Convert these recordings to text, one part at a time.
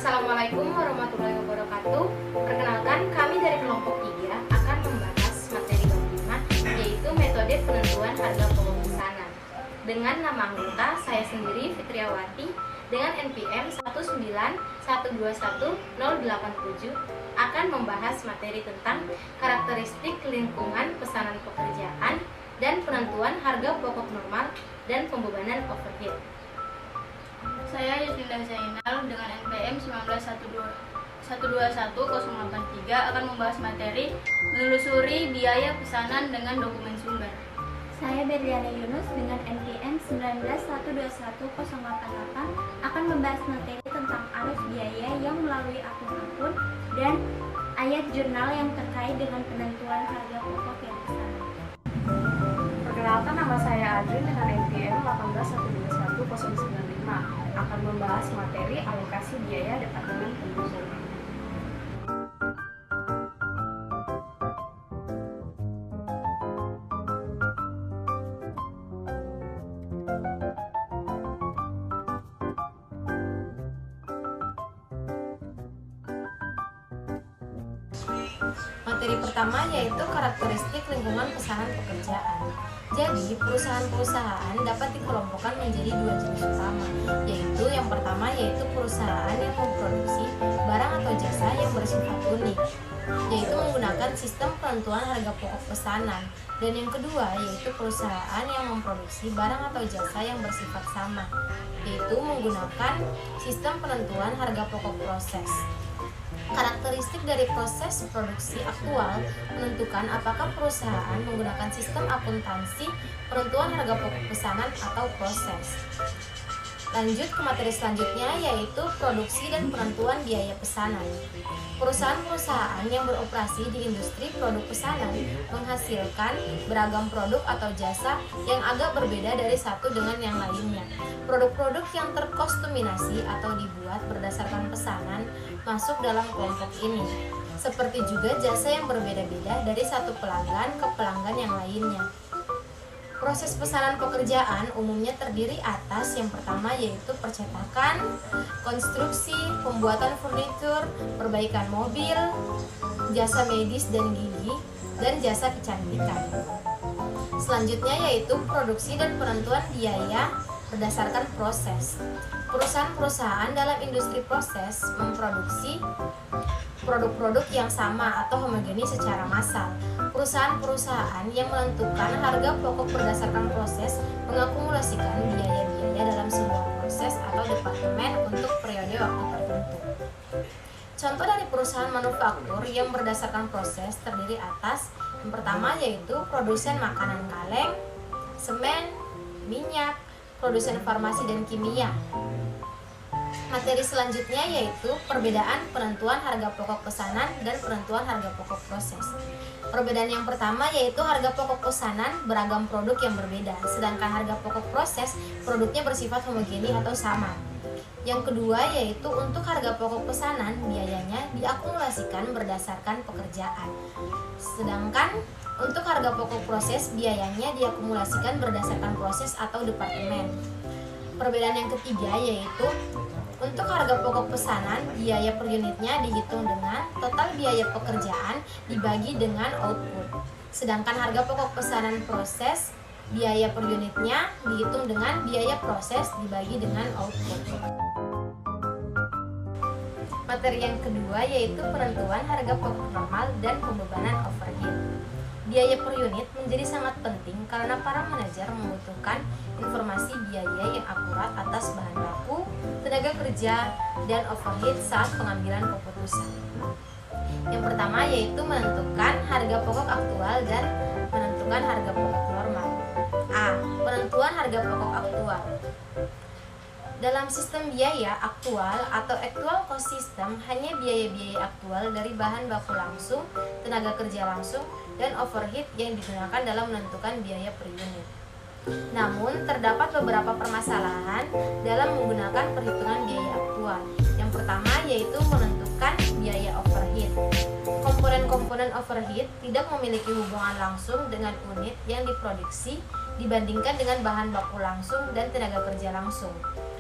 Assalamualaikum warahmatullahi wabarakatuh. Perkenalkan, kami dari kelompok 3 akan membahas materi bab 5, yaitu metode penentuan harga pokok pesanan. Dengan nama anggota, saya sendiri Fitriawati dengan NPM 191210087 akan membahas materi tentang karakteristik lingkungan pesanan pekerjaan dan penentuan harga pokok normal dan pembebanan overhead. Saya Yuslinda Zainal dengan NPM 191210083 akan membahas materi menelusuri biaya pesanan dengan dokumen sumber. Saya Berliana Yunus dengan NPM 191210088 akan membahas materi tentang arus biaya yang melalui akun-akun dan ayat jurnal yang terkait dengan penentuan harga pokok yang pesanan. Perkenalkan, nama saya Adrin dengan NPM 1812195 akan membahas materi alokasi biaya Departemen Pembusuran. Materi pertama yaitu karakteristik lingkungan pesanan pekerjaan. Jadi, perusahaan-perusahaan dapat dikelompokkan menjadi dua jenis utama, yaitu yang pertama yaitu perusahaan yang memproduksi barang atau jasa yang bersifat unik, yaitu menggunakan sistem penentuan harga pokok pesanan, dan yang kedua yaitu perusahaan yang memproduksi barang atau jasa yang bersifat sama, yaitu menggunakan sistem penentuan harga pokok proses. Karakteristik dari proses produksi aktual menentukan apakah perusahaan menggunakan sistem akuntansi penentuan harga pokok pesanan atau proses. Lanjut ke materi selanjutnya yaitu produksi dan penentuan biaya pesanan. Perusahaan-perusahaan yang beroperasi di industri produk pesanan menghasilkan beragam produk atau jasa yang agak berbeda dari satu dengan yang lainnya. Produk-produk yang terkostuminasi atau dibuat berdasarkan pesanan masuk dalam kelompok ini. Seperti juga jasa yang berbeda-beda dari satu pelanggan ke pelanggan yang lainnya. Proses pesanan pekerjaan umumnya terdiri atas yang pertama yaitu percetakan, konstruksi, pembuatan furnitur, perbaikan mobil, jasa medis dan gigi, dan jasa kecantikan. Selanjutnya yaitu produksi dan penentuan biaya berdasarkan proses. Perusahaan-perusahaan dalam industri proses memproduksi produk-produk yang sama atau homogenis secara massal. Perusahaan-perusahaan yang menentukan harga pokok berdasarkan proses mengakumulasikan biaya-biaya dalam sebuah proses atau departemen untuk periode waktu tertentu. Contoh dari perusahaan manufaktur yang berdasarkan proses terdiri atas yang pertama yaitu produsen makanan kaleng, semen, minyak, produsen farmasi dan kimia. Materi selanjutnya yaitu perbedaan penentuan harga pokok pesanan dan penentuan harga pokok proses. Perbedaan yang pertama yaitu harga pokok pesanan beragam produk yang berbeda, sedangkan harga pokok proses produknya bersifat homogeni atau sama. Yang kedua yaitu untuk harga pokok pesanan biayanya diakumulasikan berdasarkan pekerjaan, sedangkan untuk harga pokok proses biayanya diakumulasikan berdasarkan proses atau departemen. Perbedaan yang ketiga yaitu untuk harga pokok pesanan, biaya per unitnya dihitung dengan total biaya pekerjaan dibagi dengan output. Sedangkan harga pokok pesanan proses, biaya per unitnya dihitung dengan biaya proses dibagi dengan output. Materi yang kedua yaitu penentuan harga pokok normal dan pembebanan overhead. Biaya per unit menjadi sangat penting karena para manajer membutuhkan informasi biaya yang akurat atas bahan baku, tenaga kerja, dan overhead saat pengambilan keputusan. Yang pertama yaitu menentukan harga pokok aktual dan menentukan harga pokok normal. A. Penentuan harga pokok aktual. Dalam sistem biaya aktual atau actual cost system, hanya biaya-biaya aktual dari bahan baku langsung, tenaga kerja langsung, dan overhead yang digunakan dalam menentukan biaya per unit. Namun, terdapat beberapa permasalahan dalam menggunakan perhitungan biaya aktual. Yang pertama yaitu menentukan biaya overhead. Komponen-komponen overhead tidak memiliki hubungan langsung dengan unit yang diproduksi dibandingkan dengan bahan baku langsung dan tenaga kerja langsung.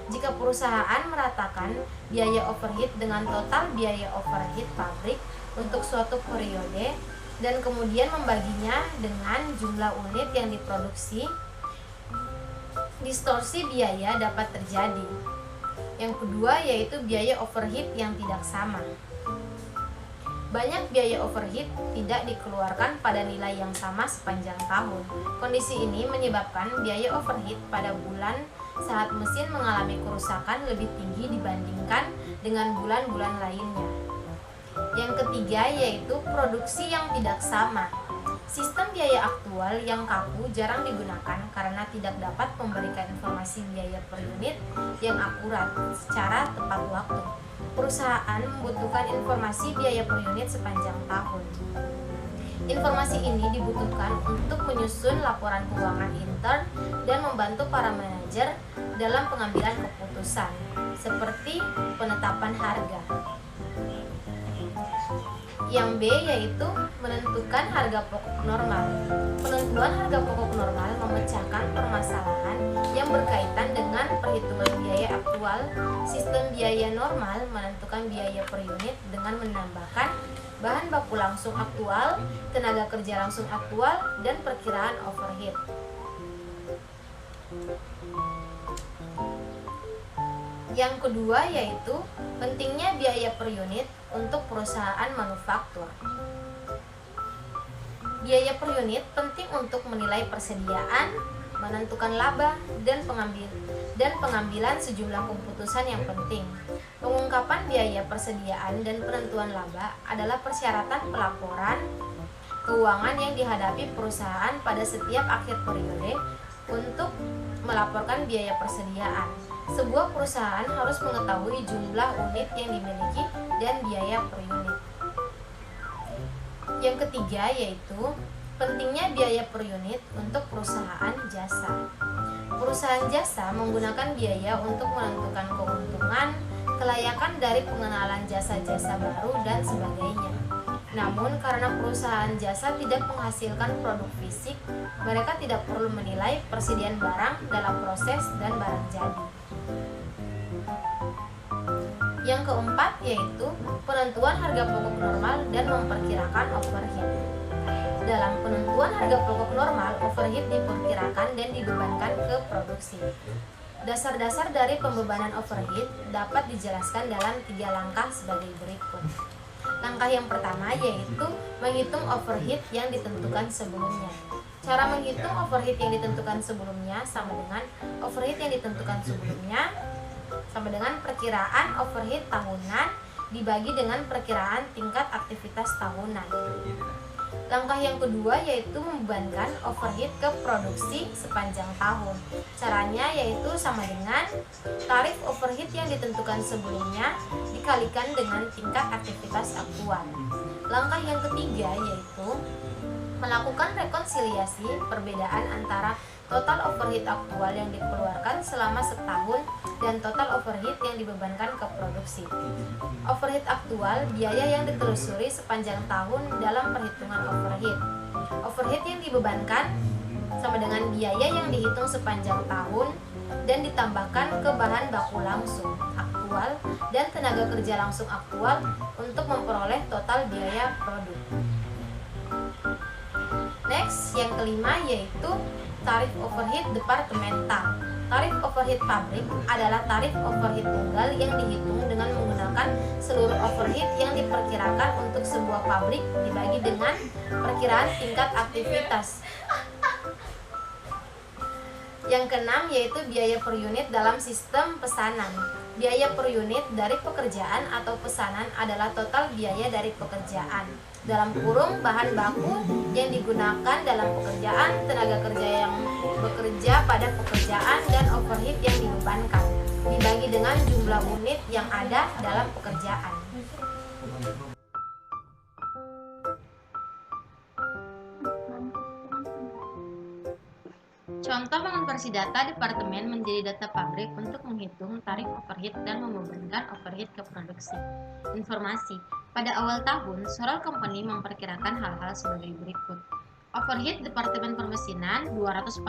Jika perusahaan meratakan biaya overhead dengan total biaya overhead pabrik untuk suatu periode dan kemudian membaginya dengan jumlah unit yang diproduksi, distorsi biaya dapat terjadi. Yang kedua yaitu biaya overhead yang tidak sama. Banyak biaya overhead tidak dikeluarkan pada nilai yang sama sepanjang tahun. Kondisi ini menyebabkan biaya overhead pada bulan saat mesin mengalami kerusakan lebih tinggi dibandingkan dengan bulan-bulan lainnya. Yang ketiga yaitu produksi yang tidak sama. Sistem biaya aktual yang kaku jarang digunakan karena tidak dapat memberikan informasi biaya per unit yang akurat secara tepat waktu. Perusahaan membutuhkan informasi biaya per unit sepanjang tahun. Informasi ini dibutuhkan untuk menyusun laporan keuangan intern dan membantu para manajer dalam pengambilan keputusan, seperti penetapan harga. Yang B yaitu menentukan harga pokok normal. Penentuan harga pokok normal memecahkan permasalahan yang berkaitan dengan perhitungan biaya aktual. Sistem biaya normal menentukan biaya per unit dengan menambahkan bahan baku langsung aktual, tenaga kerja langsung aktual, dan perkiraan overhead. Yang kedua yaitu pentingnya biaya per unit untuk perusahaan manufaktur. Biaya per unit penting untuk menilai persediaan, menentukan laba, dan pengambilan sejumlah keputusan yang penting. Pengungkapan biaya persediaan dan penentuan laba adalah persyaratan pelaporan keuangan yang dihadapi perusahaan pada setiap akhir periode untuk melaporkan biaya persediaan. Sebuah perusahaan harus mengetahui jumlah unit yang dimiliki dan biaya per unit. Yang ketiga yaitu pentingnya biaya per unit untuk perusahaan jasa. Perusahaan jasa menggunakan biaya untuk menentukan keuntungan, kelayakan dari pengenalan jasa-jasa baru, dan sebagainya. Namun karena perusahaan jasa tidak menghasilkan produk fisik, mereka tidak perlu menilai persediaan barang dalam proses dan barang jadi. Yang keempat yaitu penentuan harga pokok normal dan memperkirakan overhead. Dalam penentuan harga pokok normal, overhead diperkirakan dan dibebankan ke produksi. Dasar-dasar dari pembebanan overhead dapat dijelaskan dalam 3 langkah sebagai berikut. Langkah yang pertama yaitu menghitung overhead yang ditentukan sebelumnya. Cara menghitung overhead yang ditentukan sebelumnya sama dengan overhead yang ditentukan sebelumnya sama dengan perkiraan overhead tahunan dibagi dengan perkiraan tingkat aktivitas tahunan. Langkah yang kedua yaitu membebankan overhead ke produksi sepanjang tahun. Caranya yaitu sama dengan tarif overhead yang ditentukan sebelumnya dikalikan dengan tingkat aktivitas aktual. Langkah yang ketiga yaitu melakukan rekonsiliasi perbedaan antara total overhead aktual yang dikeluarkan selama setahun dan total overhead yang dibebankan ke produksi. Overhead aktual, biaya yang ditelusuri sepanjang tahun dalam perhitungan overhead. Overhead yang dibebankan sama dengan biaya yang dihitung sepanjang tahun dan ditambahkan ke bahan baku langsung aktual dan tenaga kerja langsung aktual untuk memperoleh total biaya produk. Next, yang kelima yaitu tarif overhead departemental. Tarif overhead pabrik adalah tarif overhead tunggal yang dihitung dengan menggunakan seluruh overhead yang diperkirakan untuk sebuah pabrik dibagi dengan perkiraan tingkat aktivitas. Yang keenam yaitu biaya per unit dalam sistem pesanan. Biaya per unit dari pekerjaan atau pesanan adalah total biaya dari pekerjaan dalam kurung bahan baku yang digunakan dalam pekerjaan, tenaga kerja yang bekerja pada pekerjaan, dan overhead yang dibebankan dibagi dengan jumlah unit yang ada dalam pekerjaan. Contoh mengonversi data departemen menjadi data pabrik untuk menghitung tarif overhead dan membebankan overhead ke produksi. Informasi. Pada awal tahun, Sorel Company memperkirakan hal-hal sebagai berikut. Overhead Departemen Permesinan $240.000,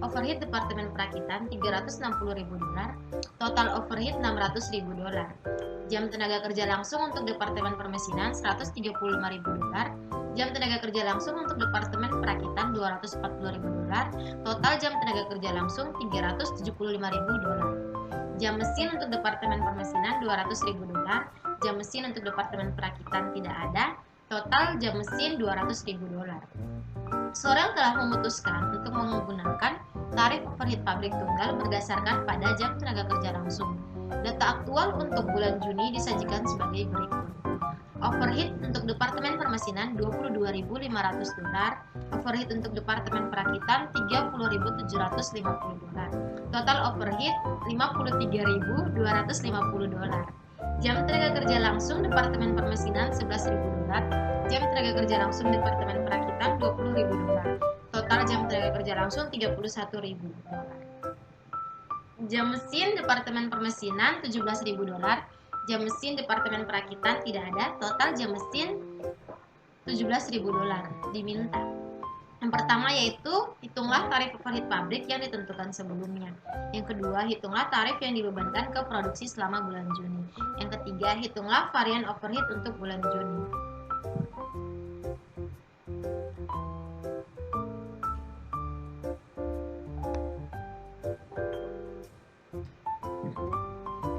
overhead Departemen Perakitan $360.000, total overhead $600.000. Jam tenaga kerja langsung untuk Departemen Permesinan $135.000, jam tenaga kerja langsung untuk Departemen Perakitan $240.000, total jam tenaga kerja langsung $375.000. Jam mesin untuk Departemen Permesinan $200.000, jam mesin untuk Departemen Perakitan tidak ada, total jam mesin $200.000. Sorel telah memutuskan untuk menggunakan tarif overhead pabrik tunggal berdasarkan pada jam tenaga kerja langsung. Data aktual untuk bulan Juni disajikan sebagai berikut. Overhead untuk Departemen Permesinan $22.500, overhead untuk Departemen Perakitan $30.750, total overhead $53.250. Jam tenaga kerja langsung Departemen Permesinan $11.000, jam tenaga kerja langsung Departemen Perakitan $20.000, total jam tenaga kerja langsung $31.000. Jam mesin Departemen Permesinan $17.000, jam mesin Departemen Perakitan tidak ada, total jam mesin $17.000 diminta. Yang pertama yaitu hitunglah tarif overhead pabrik yang ditentukan sebelumnya. Yang kedua, hitunglah tarif yang dibebankan ke produksi selama bulan Juni. Yang ketiga, hitunglah varian overhead untuk bulan Juni.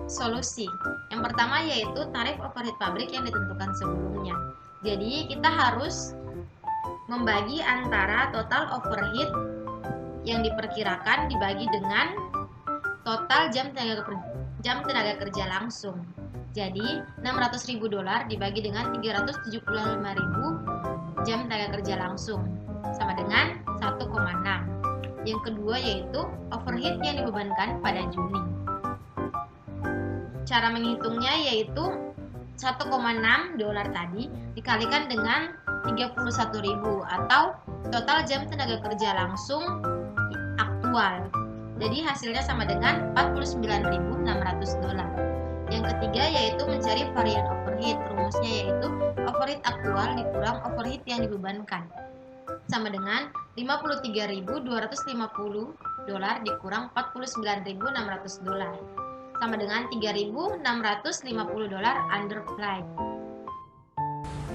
Solusi. Yang pertama yaitu tarif overhead pabrik yang ditentukan sebelumnya. Jadi kita harus membagi antara total overhead yang diperkirakan dibagi dengan total jam tenaga kerja langsung. Jadi $600.000 dibagi dengan 375.000 jam tenaga kerja langsung sama dengan 1,6. Yang kedua yaitu overhead yang dibebankan pada Juni. Cara menghitungnya yaitu $1,6 tadi dikalikan dengan 31.000 atau total jam tenaga kerja langsung aktual. Jadi hasilnya sama dengan $49.600. Yang ketiga yaitu mencari varian overhead. Rumusnya yaitu overhead aktual dikurang overhead yang dibebankan sama dengan $53.250 dikurang $49.600 sama dengan $3.650 underflight.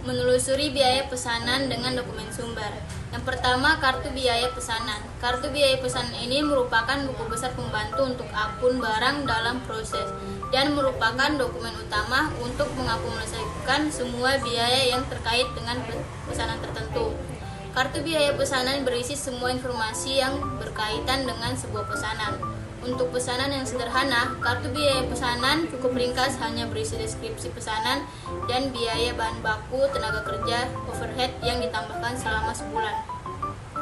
Menelusuri biaya pesanan dengan dokumen sumber. Yang pertama, kartu biaya pesanan. Kartu biaya pesanan ini merupakan buku besar pembantu untuk akun barang dalam proses dan merupakan dokumen utama untuk mengakumulasikan semua biaya yang terkait dengan pesanan tertentu. Kartu biaya pesanan berisi semua informasi yang berkaitan dengan sebuah pesanan. Untuk pesanan yang sederhana, kartu biaya pesanan cukup ringkas, hanya berisi deskripsi pesanan dan biaya bahan baku, tenaga kerja, overhead yang ditambahkan selama sebulan.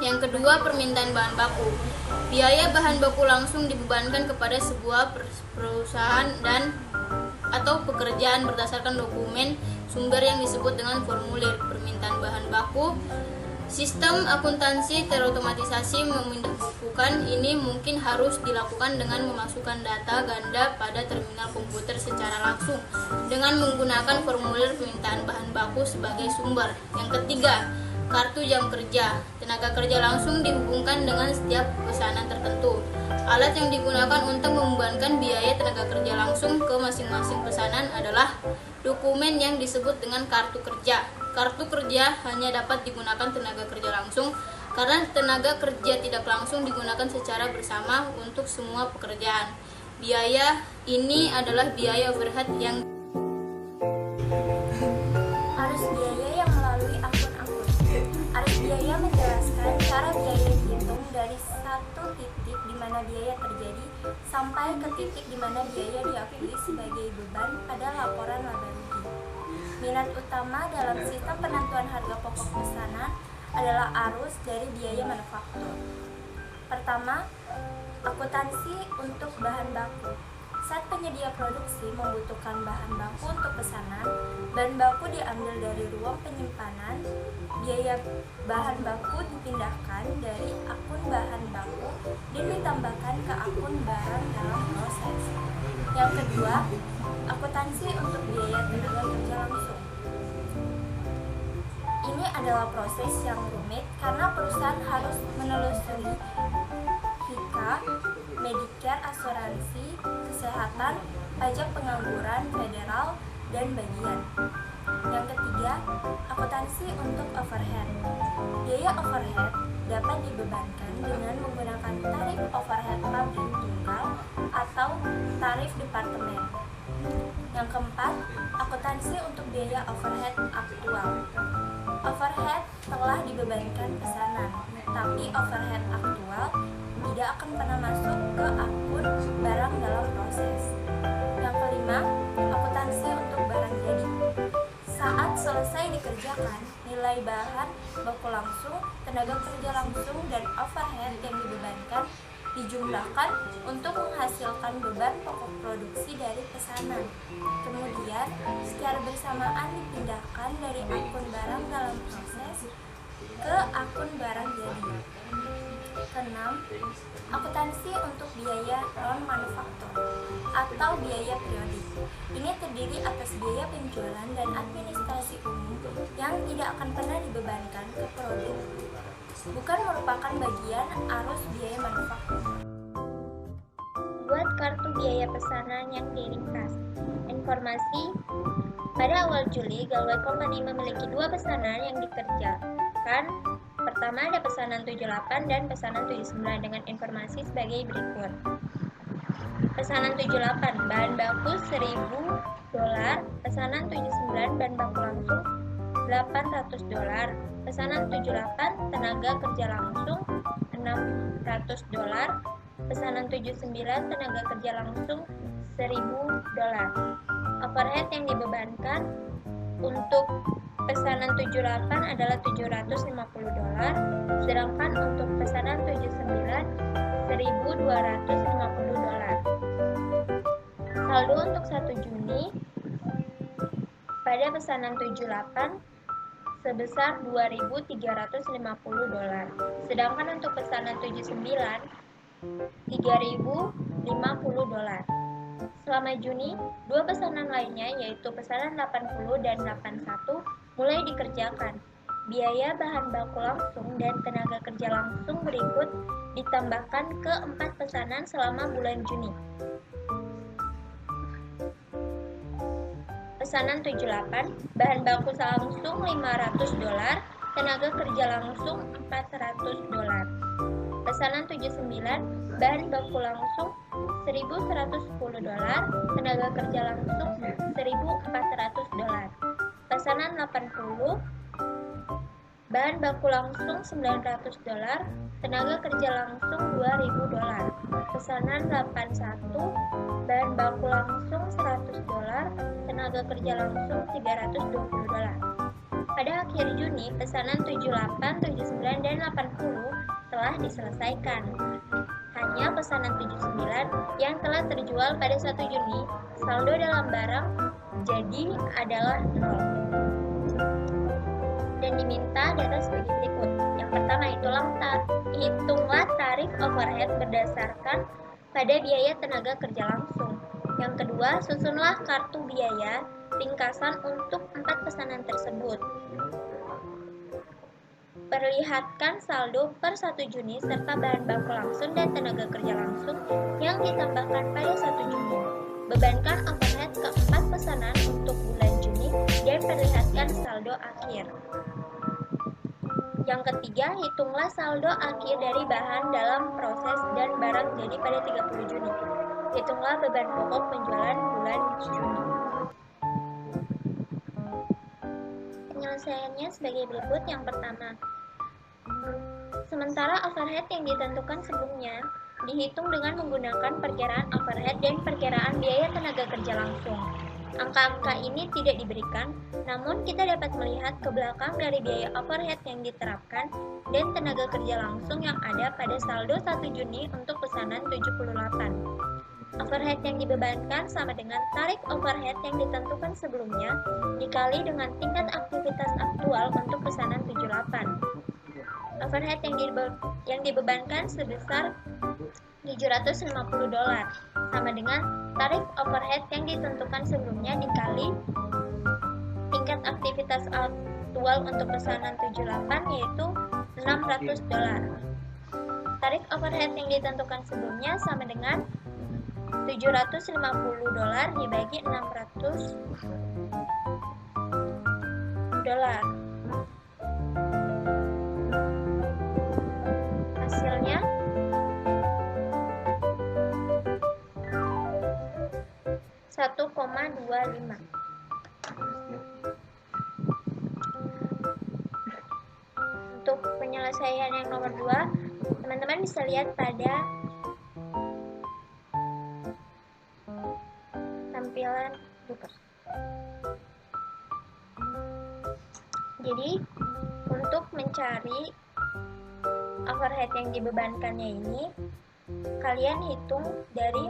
Yang kedua, permintaan bahan baku. Biaya bahan baku langsung dibebankan kepada sebuah perusahaan dan atau pekerjaan berdasarkan dokumen sumber yang disebut dengan formulir permintaan bahan baku. Sistem akuntansi terotomatisasi memindahbukukan ini mungkin harus dilakukan dengan memasukkan data ganda pada terminal komputer secara langsung dengan menggunakan formulir permintaan bahan baku sebagai sumber. Yang ketiga, kartu jam kerja. Tenaga kerja langsung dihubungkan dengan setiap pesanan tertentu. Alat yang digunakan untuk membebankan biaya tenaga kerja langsung ke masing-masing pesanan adalah dokumen yang disebut dengan kartu kerja. Kartu kerja hanya dapat digunakan tenaga kerja langsung karena tenaga kerja tidak langsung digunakan secara bersama untuk semua pekerjaan. Biaya ini adalah biaya overhead yang Arus biaya yang melalui akun-akun. Arus biaya menjelaskan cara biaya dihitung dari satu titik di mana biaya terjadi sampai ke titik di mana biaya diakui sebagai beban pada laporan laba rugi. Minat utama dalam sistem penentuan harga pokok pesanan adalah arus dari biaya manufaktur. Pertama, akuntansi untuk bahan baku. Saat penyedia produksi membutuhkan bahan baku untuk pesanan, bahan baku diambil dari ruang penyimpanan, biaya bahan baku dipindahkan dari akun bahan baku dan ditambahkan ke akun barang dalam proses. Yang kedua, akuntansi untuk biaya tenaga kerja langsung. Ini adalah proses yang rumit karena perusahaan harus menelusuri HIKA, Medicare, asuransi, kesehatan, pajak pengangguran federal, dan bagian. Yang ketiga, akuntansi untuk overhead. Biaya overhead dapat dibebankan dengan menggunakan tarif overhead pabrik tunggal atau tarif departemen. Yang keempat, akuntansi untuk biaya overhead aktual. Overhead telah dibebankan pesanan, tapi overhead aktual tidak akan pernah masuk ke akun barang dalam proses. Yang kelima, akuntansi untuk barang jadi. Saat selesai dikerjakan, nilai bahan baku langsung, tenaga kerja langsung, dan overhead yang dibebankan dijumlahkan untuk menghasilkan beban pokok produksi dari pesanan. Kemudian, secara bersamaan dipindahkan dari akun barang dalam proses ke akun barang jadi. Keenam, akuntansi untuk biaya non-manufaktur atau biaya periodik. Ini terdiri atas biaya penjualan dan administrasi umum yang tidak akan pernah dibebankan ke produk, bukan merupakan bagian arus biaya manufaktur. Buat kartu biaya pesanan yang diringkas. Informasi, pada awal Juli, Galway Company memiliki 2 pesanan yang dikerjakan. Pertama ada pesanan 78 dan pesanan 79 dengan informasi sebagai berikut. Pesanan 78, bahan baku $1.000. Pesanan 79, bahan baku langsung $800. Pesanan 78, tenaga kerja langsung $600. Pesanan 79, tenaga kerja langsung $1.000. Overhead yang dibebankan untuk pesanan 78 adalah $750, sedangkan untuk pesanan 79 $1.250. Saldo untuk 1 Juni pada pesanan 78 sebesar $2.350, sedangkan untuk pesanan 79 $3.050. Selama Juni, 2 pesanan lainnya yaitu pesanan 80 dan 81 mulai dikerjakan. Biaya bahan baku langsung dan tenaga kerja langsung berikut ditambahkan ke 4 pesanan selama bulan Juni. Pesanan 78, bahan baku langsung $500, tenaga kerja langsung $400. Pesanan 79, bahan baku langsung $1.110, tenaga kerja langsung $1.400. Pesanan 80, bahan baku langsung $900, tenaga kerja langsung $2.000. Pesanan 81, bahan baku langsung $100, tenaga kerja langsung $320. Pada akhir Juni, pesanan 78, 79, dan 80 telah diselesaikan. Hanya pesanan 79 yang telah terjual pada 1 Juni, saldo dalam barang jadi adalah 0. Dan diminta data sebagai berikut. Yang pertama, hitunglah tarif overhead berdasarkan pada biaya tenaga kerja langsung. Yang kedua, susunlah kartu biaya ringkasan untuk 4 pesanan tersebut. Perlihatkan saldo per 1 Juni serta bahan baku langsung dan tenaga kerja langsung yang ditambahkan pada 1 Juni. Bebankan overhead ke 4 pesanan untuk bulan Juni dan perlihatkan saldo akhir. Yang ketiga, hitunglah saldo akhir dari bahan dalam proses dan barang jadi pada 30 Juni. Hitunglah beban pokok penjualan bulan Juni. Penyelesaiannya sebagai berikut. Yang pertama, sementara overhead yang ditentukan sebelumnya dihitung dengan menggunakan perkiraan overhead dan perkiraan biaya tenaga kerja langsung. Angka-angka ini tidak diberikan, namun kita dapat melihat ke belakang dari biaya overhead yang diterapkan dan tenaga kerja langsung yang ada pada saldo 1 Juni untuk pesanan 78. Overhead yang dibebankan sama dengan tarif overhead yang ditentukan sebelumnya dikali dengan tingkat aktivitas aktual untuk pesanan 78. Overhead yang dibebankan sebesar $750 sama dengan tarif overhead yang ditentukan sebelumnya dikali tingkat aktivitas virtual untuk pesanan 78 yaitu $600. Tarif overhead yang ditentukan sebelumnya sama dengan $750 dibagi $600. Hasilnya $1,25. Untuk penyelesaian yang nomor 2, teman-teman bisa lihat pada tampilan buku. Jadi, untuk mencari overhead yang dibebankannya ini, kalian hitung dari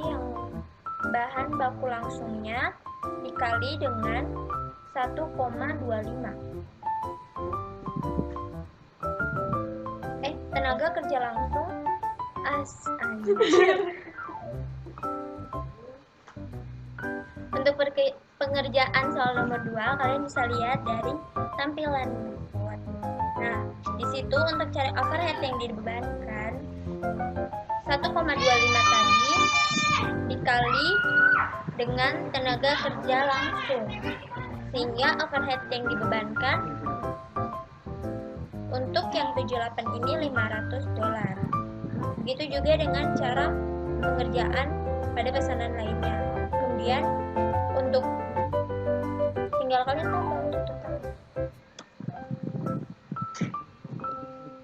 yang bahan baku langsungnya dikali dengan 1,25. Tenaga kerja langsung anjir. Untuk pengerjaan soal nomor 2, kalian bisa lihat dari tampilan buat. Nah, di situ untuk cari overhead yang dibebankan 1,25 tadi dikali dengan tenaga kerja langsung, sehingga overhead yang dibebankan untuk yang 78 ini $500. Begitu juga dengan cara pengerjaan pada pesanan lainnya. Kemudian untuk tinggal kalian tambah untuk total.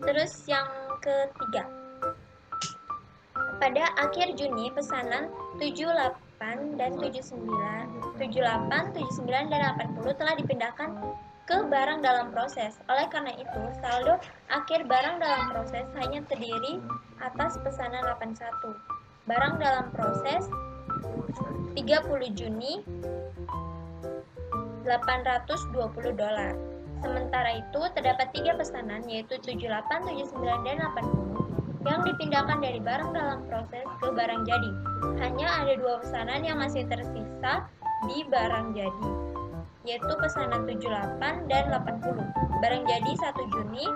Terus yang ketiga, pada akhir Juni pesanan 78 dan 79 dan 80 telah dipindahkan ke barang dalam proses. Oleh karena itu, saldo akhir barang dalam proses hanya terdiri atas pesanan 81. Barang dalam proses 30 Juni $820. Sementara itu, terdapat 3 pesanan yaitu 78, 79, dan 80 yang dipindahkan dari barang dalam proses ke barang jadi. Hanya ada 2 pesanan yang masih tersisa di barang jadi, yaitu pesanan 78 dan 80. Barang jadi 1 Juni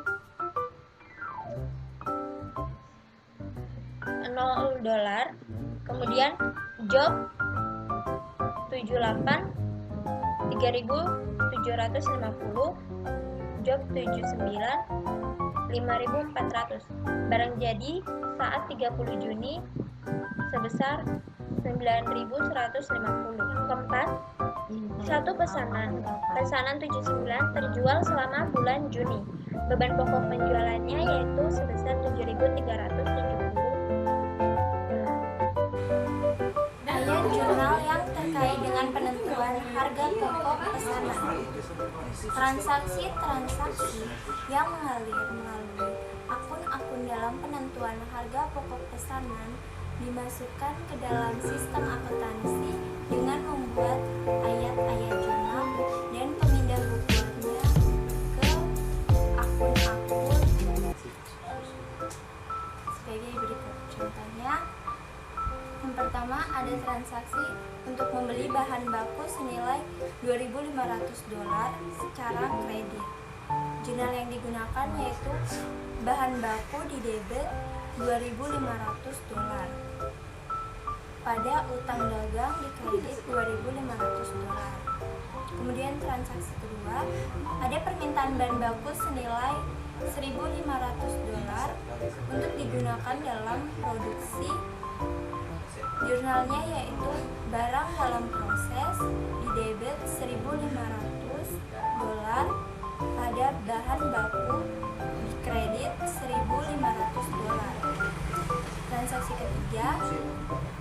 $0. Kemudian job 78 3.750, job 79 5.400. Barang jadi saat 30 Juni sebesar 9.150. Keempat, satu pesanan 79 terjual selama bulan Juni. Beban pokok penjualannya yaitu sebesar 7.370. Ayat jurnal yang terkait dengan penentuan harga pokok pesanan. Transaksi-transaksi yang mengalir melalui akun-akun dalam penentuan harga pokok pesanan dimasukkan ke dalam sistem akuntansi dengan membuat ayat-ayat jurnal dan pemindah bukuannya ke akun-akun sebagai berikut. Contohnya, yang pertama ada transaksi untuk membeli bahan baku senilai $2.500 secara kredit. Jurnal yang digunakan yaitu bahan baku di debit $2.500. Pada utang dagang di kredit $2.500. Kemudian transaksi kedua, ada permintaan bahan baku senilai $1.500 untuk digunakan dalam produksi. Jurnalnya yaitu barang dalam proses di debit $1.500 pada bahan baku di kredit $1.500. Transaksi ketiga,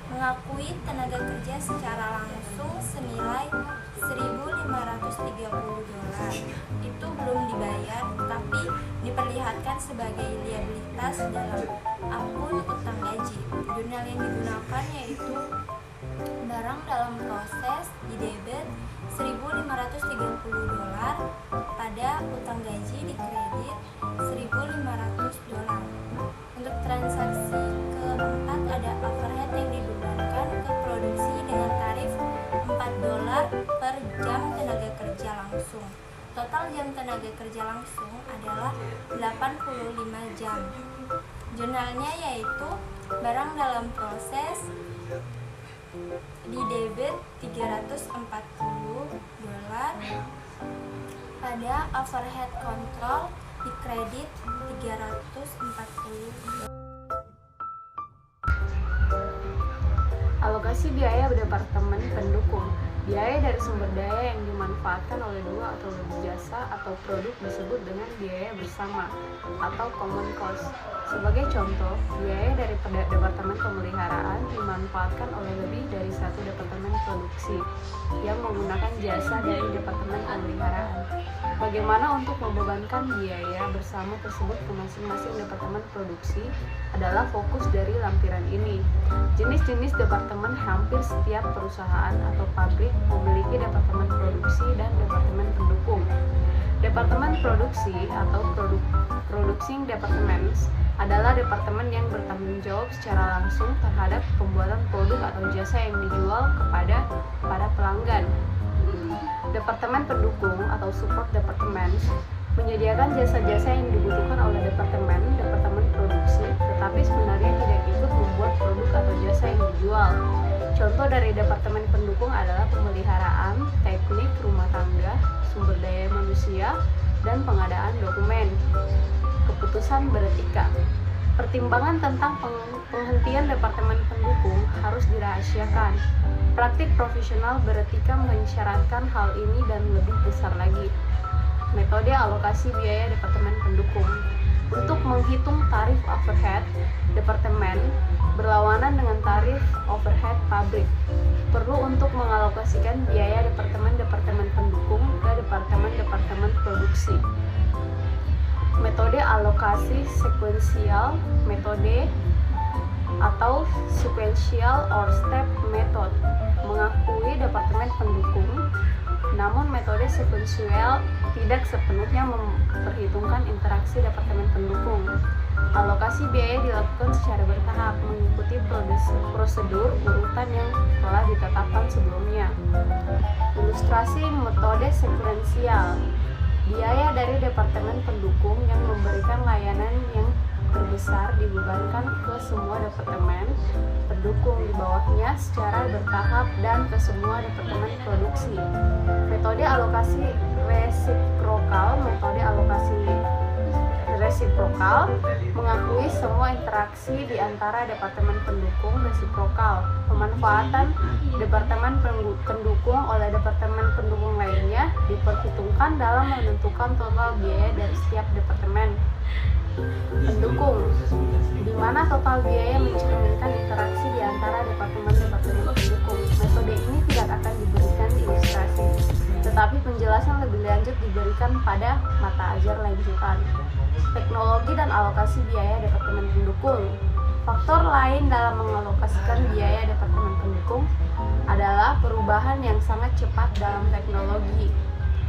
mengakui tenaga kerja secara langsung senilai $1.530. Itu belum dibayar tapi diperlihatkan sebagai liabilitas dalam akun utang gaji. Jurnal yang digunakan yaitu barang dalam proses di debit $1.530 pada utang gaji di kredit $1.500. Untuk transaksi keempat ada overhead yang dibebankan ke produksi tenaga kerja langsung adalah 85 jam. Jurnalnya yaitu barang dalam proses di debit $340, pada overhead control di kredit $340. Alokasi biaya departemen pendukung. Biaya dari sumber daya yang dimanfaatkan oleh dua atau lebih jasa atau produk disebut dengan biaya bersama atau common cost. Sebagai contoh, biaya dari departemen pemeliharaan dimanfaatkan oleh lebih dari satu departemen produksi yang menggunakan jasa dari departemen pemeliharaan. Bagaimana untuk membebankan biaya bersama tersebut ke masing-masing departemen produksi adalah fokus dari lampiran ini. Jenis-jenis departemen hampir setiap perusahaan atau pabrik memiliki departemen produksi dan departemen pendukung. Departemen produksi atau producing departments adalah departemen yang bertanggung jawab secara langsung terhadap pembuatan produk atau jasa yang dijual kepada pelanggan. Departemen pendukung atau support departments menyediakan jasa-jasa yang dibutuhkan oleh departemen produksi, tetapi sebenarnya tidak ikut membuat produk atau jasa yang dijual. Contoh dari departemen pendukung adalah pemeliharaan, teknik, rumah tangga, sumber daya manusia, dan pengadaan dokumen. Keputusan beretika. Pertimbangan tentang penghentian departemen pendukung harus dirahasiakan. Praktik profesional beretika mensyaratkan hal ini dan lebih besar lagi. Metode alokasi biaya departemen pendukung. Untuk menghitung tarif overhead departemen berlawanan dengan tarif overhead pabrik, perlu untuk mengalokasikan biaya departemen pendukung ke departemen produksi. Metode alokasi sekuensial metode atau sequential or step method mengakui departemen pendukung, namun metode sekuensial tidak sepenuhnya memperhitungkan interaksi departemen pendukung. Alokasi biaya dilakukan secara bertahap mengikuti prosedur urutan yang telah ditetapkan sebelumnya. Ilustrasi metode sekuensial. Biaya dari departemen pendukung yang memberikan layanan yang terbesar dibebankan ke semua departemen pendukung di bawahnya secara bertahap dan ke semua departemen produksi. Metode alokasi resiprokal. Metode alokasi resiprokal mengakui semua interaksi di antara departemen pendukung resiprokal. Pemanfaatan departemen pendukung oleh departemen pendukung lainnya diperhitungkan dalam menentukan total biaya dari setiap departemen pendukung, di mana total biaya mencerminkan interaksi di antara departemen pendukung. Metode ini tidak akan diberikan di ilustrasi, tetapi penjelasan lebih lanjut diberikan pada mata ajar lanjutan. Teknologi dan alokasi biaya departemen pendukung. Faktor lain dalam mengalokasikan biaya departemen pendukung adalah perubahan yang sangat cepat dalam teknologi.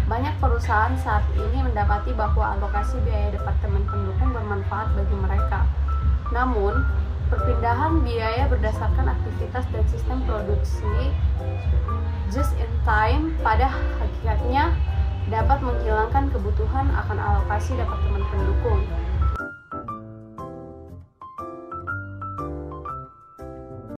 Banyak perusahaan saat ini mendapati bahwa alokasi biaya departemen pendukung bermanfaat bagi mereka. Namun, perpindahan biaya berdasarkan aktivitas dan sistem produksi just in time pada hakikatnya dapat menghilangkan kebutuhan akan alokasi departemen pendukung.